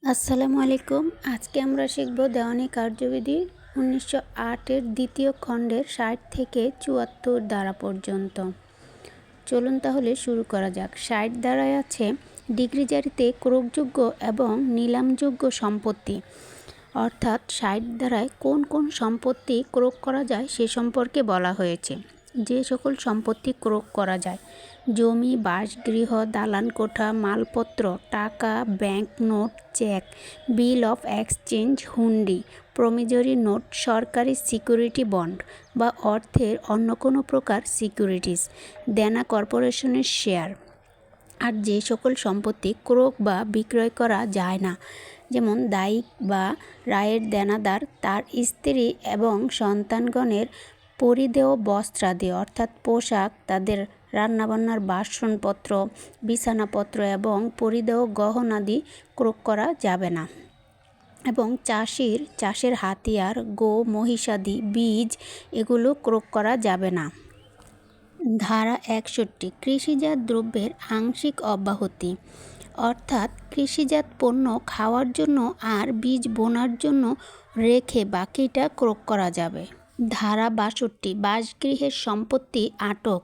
আসসালামু আলাইকুম। আজকে আমরা শিখব দেওয়ানি কার্যবিধি 1908-এর দ্বিতীয় খণ্ডের 60 থেকে 74 ধারা পর্যন্ত। চলুন তাহলে শুরু করা যাক। 60 ধারায় আছে ডিগ্রি জারিতে ক্রয়যোগ্য এবং নিলামযোগ্য সম্পত্তি, অর্থাৎ 60 ধারায় কোন কোন সম্পত্তি ক্রয় করা যায় সে সম্পর্কে বলা হয়েছে। যে সকল সম্পত্তি ক্রয় করা যায়: জমি, বাসগৃহ, দালান কোঠা, মালপত্র, টাকা, bank note, cheque, bill of exchange, hundi, promissory note, সরকারি সিকিউরিটি বন্ড বা অর্থের অন্য কোনো প্রকার সিকিউরিটিজ, দেনা কর্পোরেশনের শেয়ার। আর যে সকল সম্পত্তি ক্রয় বা বিক্রয় করা যায় না, যেমন দায়িক বা রায়ের দেনাদার, তার স্ত্রী এবং সন্তানগণের পরিধেয় বস্ত্রাদি অর্থাৎ পোশাক, তাদের রান্নাবান্নার বাসনপত্র, বিছানাপত্র এবং পরিধেয় গহনাদি ক্রয় করা যাবে না। এবং চাষের হাতিয়ার, মহিষাদি, বীজ এগুলো ক্রয় করা যাবে না। ধারা 61 কৃষিজাত দ্রব্যের আংশিক অব্যাহতি, অর্থাৎ কৃষিজাত পণ্য খাওয়ার জন্য আর বীজ বোনার জন্য রেখে বাকিটা ক্রয় করা যাবে। ধারা 62 বাসগৃহের সম্পত্তি আটক,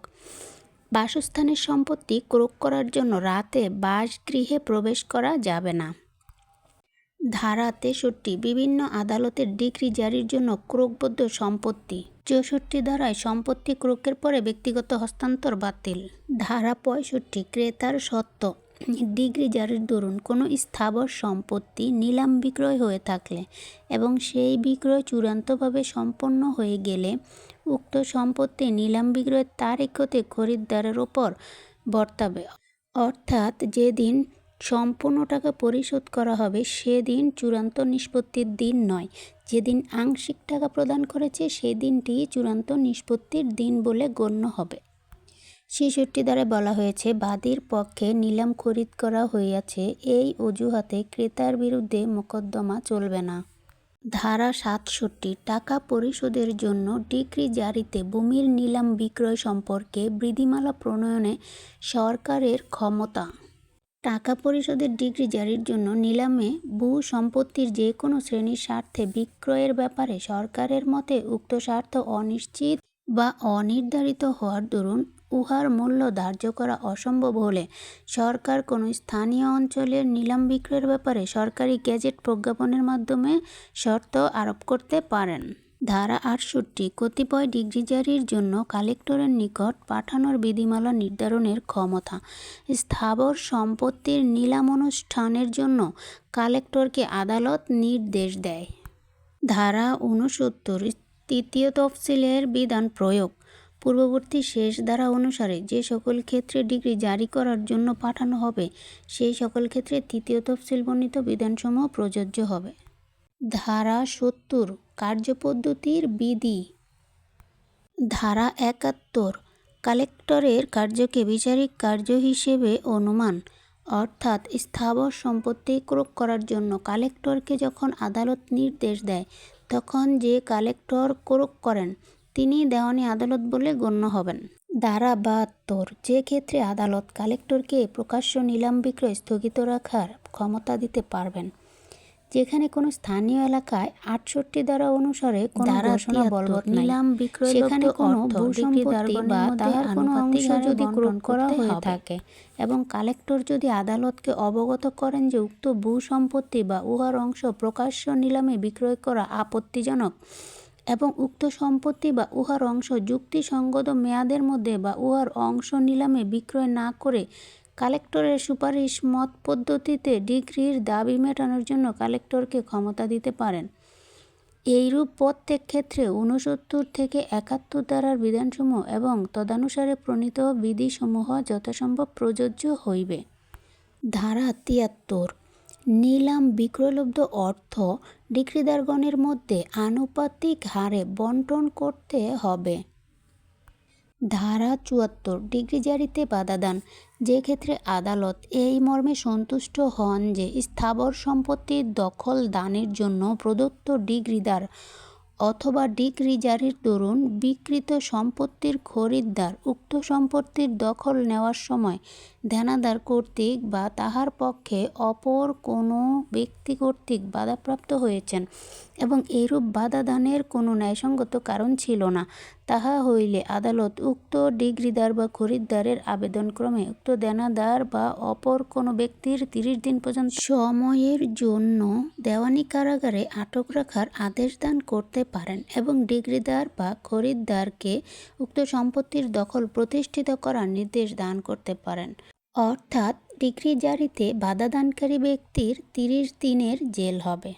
বাসস্থানের সম্পত্তি ক্রয় করার জন্য রাতে বাসগৃহে প্রবেশ করা যাবে না। ধারা 63 বিভিন্ন আদালতের ডিক্রি জারির জন্য ক্রয়বদ্ধ সম্পত্তি। 64 ধারায় সম্পত্তি ক্রয়ের পরে ব্যক্তিগত হস্তান্তর বাতিল। ধারা 65 ক্রেতার সত্ত্ব, ডিগ্রি জারির দরুন কোনো স্থাবর সম্পত্তি নিলাম বিক্রয় হয়ে থাকলে এবং সেই বিক্রয় চূড়ান্তভাবে সম্পন্ন হয়ে গেলে উক্ত সম্পত্তি নিলাম বিক্রয়ের তারিখ হতে খরিদ্দারের ওপর বর্তাবে, অর্থাৎ যেদিন সম্পূর্ণ টাকা পরিশোধ করা হবে সেদিন চূড়ান্ত নিষ্পত্তির দিন নয়, যেদিন আংশিক টাকা প্রদান করেছে সেদিনটি চূড়ান্ত নিষ্পত্তির দিন বলে গণ্য হবে। 66 ধারায় বলা হয়েছে বাদীর পক্ষে নিলাম খরিদ করা হইয়াছে এই অজুহাতে ক্রেতার বিরুদ্ধে মোকদ্দমা চলবে না। ধারা 67 টাকা পরিশোধের জন্য ডিক্রি জারিতে ভূমির নিলাম বিক্রয় সম্পর্কে বিধিমালা প্রণয়নে সরকারের ক্ষমতা। টাকা পরিশোধের ডিক্রি জারির জন্য নিলামে ভূ সম্পত্তির যে কোনো শ্রেণীর স্বার্থে বিক্রয়ের ব্যাপারে সরকারের মতে উক্ত স্বার্থ অনিশ্চিত বা অনির্ধারিত হওয়ার দরুন উহার মূল্য ধার্য করা অসম্ভব হলে সরকার কোনো স্থানীয় অঞ্চলের নিলাম বিক্রয়ের ব্যাপারে সরকারি গেজেট প্রজ্ঞাপনের মাধ্যমে শর্ত আরোপ করতে পারেন। ধারা 68 কতিপয় ডিগ্রি জারির জন্য কালেক্টরের নিকট পাঠানোর বিধিমালা নির্ধারণের ক্ষমতা। স্থাবর সম্পত্তির নিলাম অনুষ্ঠানের জন্য কালেক্টরকে আদালত নির্দেশ দেয়। ধারা 69 তৃতীয় তফসিলের বিধান প্রয়োগ। পূর্ববর্তী শেষ ধারা অনুসারে যে সকল ক্ষেত্রে ডিগ্রি জারি করার জন্য পাঠানো হবে সেই সকল ক্ষেত্রে তৃতীয় তফসিল বর্ণিত বিধানসমূহ প্রযোজ্য হবে। ধারা 70 কার্যপদ্ধতির বিধি। ধারা 71 কালেক্টরের কার্যকে বিচারিক কার্য হিসেবে অনুমান, অর্থাৎ স্থাবর সম্পত্তি ক্রয় করার জন্য কালেক্টরকে যখন আদালত নির্দেশ দেয় তখন যে কালেক্টর ক্রয় করেন তিনি দেওয়ানি আদালত বলে গণ্য হবেন। ধারা 72 যে ক্ষেত্রে আদালত কালেক্টরকে প্রকাশ্য নিলাম বিক্রয় স্থগিত রাখার ক্ষমতা দিতে পারবেন, যেখানে কোনো স্থানীয় এলাকায় 68 ধারা অনুসারে কোনো ঘোষণা বলবৎ নাই, সেখানে কোনো ভূসম্পত্তি বা তাহার কোনো অংশ যদি ক্রয় করা হয়ে থাকে এবং কালেক্টর যদি আদালতকে অবগত করেন যে উক্ত ভূসম্পত্তি বা উহার অংশ প্রকাশ্য নিলামে বিক্রয় করা আপত্তিজনক এবং উক্ত সম্পত্তি বা উহার অংশ যুক্তিসঙ্গত মেয়াদের মধ্যে বা উহার অংশ নিলামে বিক্রয় না করে কালেক্টরের সুপারিশ মত পদ্ধতিতে ডিক্রির দাবি মেটানোর জন্য কালেক্টরকে ক্ষমতা দিতে পারেন। এইরূপ প্রত্যেক ক্ষেত্রে 69 থেকে 71 ধারার বিধানসমূহ এবং তদানুসারে প্রণীত বিধিসমূহ যথাসম্ভব প্রযোজ্য হইবে। ধারা 73 নিলাম বিক্রয়লব্ধ অর্থ ডিক্রিদারগণের মধ্যে আনুপাতিক হারে বণ্টন করতে হবে। ধারা 74 ডিগ্রি জারিতে বাধাদান। যে ক্ষেত্রে আদালত এই মর্মে সন্তুষ্ট হন যে স্থাবর সম্পত্তির দখল দানের জন্য প্রদত্ত ডিগ্রিদার অথবা ডিগ্রি জারির দরুন বিকৃত সম্পত্তির খরিদ্দার উক্ত সম্পত্তির দখল নেওয়ার সময় দেনাদার কর্তৃক বা তাহার পক্ষে অপর কোনো ব্যক্তি কর্তৃক বাধাপ্রাপ্ত হয়েছেন এবং এইরূপ বাধাদানের কোনো ন্যায়সঙ্গত কারণ ছিল না, তাহা হইলে আদালত উক্ত ডিগ্রিদার বা খরিদ্দারের আবেদনক্রমে উক্ত দেনাদার বা অপর কোনো ব্যক্তির 30 দিন পর্যন্ত সময়ের জন্য দেওয়ানি কারাগারে আটক রাখার আদেশ দান করতে পারেন এবং ডিগ্রিদার বা খরিদ্দারকে উক্ত সম্পত্তির দখল প্রতিষ্ঠিত করার নির্দেশ দান করতে পারেন। অর্থাৎ ডিগ্রি জারিতে বাধাদানকারী ব্যক্তির 30 দিনের জেল হবে।